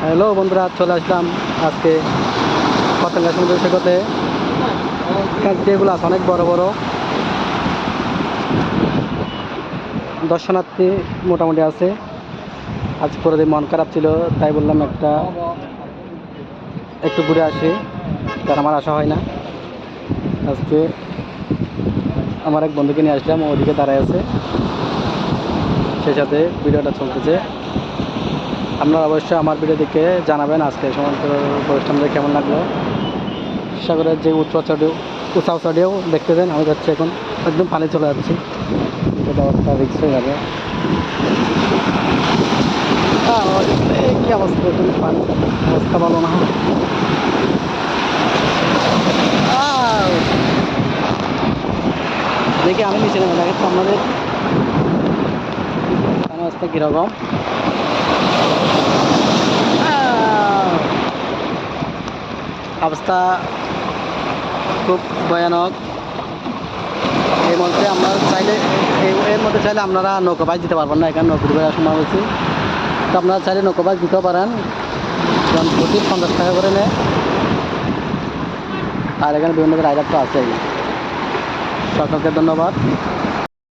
Hello বন্ধুরা, চলে আসলাম আজকে পতেঙ্গা সমুদ্র সৈকতে। এগুলো আছে অনেক বড় বড় দর্শনার্থী মোটামুটি আছে। আজ পুরো দিন মন খারাপ ছিল, তাই বললাম একটু ঘুরে আসি, কারণ আমার আসা হয় না। আজকে আমার এক বন্ধুকে নিয়ে আসলাম, ওদিকে দাঁড়ায় আছে, সেই সাথে ভিডিওটা চলতেছে। আপনারা অবশ্যই আমার ভিডিও দেখে জানাবেন আজকে সমুদ্র প্রবেশটা কেমন লাগলো। সাগরের যে উঁচা ঢেউ দেখতে দেন। আমি যাচ্ছি এখন, একদম পানি চলে যাচ্ছি, এটা একটা রিক্স হয়ে যাবে। কি অবস্থা, একদম পানি, অবস্থা ভালো না। দেখি আমি নিচে নেমে দেখাচ্ছি আপনাদের পানি অবস্থা কীরকম। অবস্থা খুব ভয়ানক। এর মধ্যে আমরা চাইলে এর মধ্যে চাইলে আপনারা নৌকোবাজ দিতে পারবেন না, এখানে নৌকো ডুবে সময় হয়েছি। তো আপনারা চাইলে নৌকোবাজ দিতেও পারেন, কারণ প্রতি 50 টাকা করে নেয়। আর এখানে বিভিন্ন রাইডার তো আছেই। সকলকে ধন্যবাদ।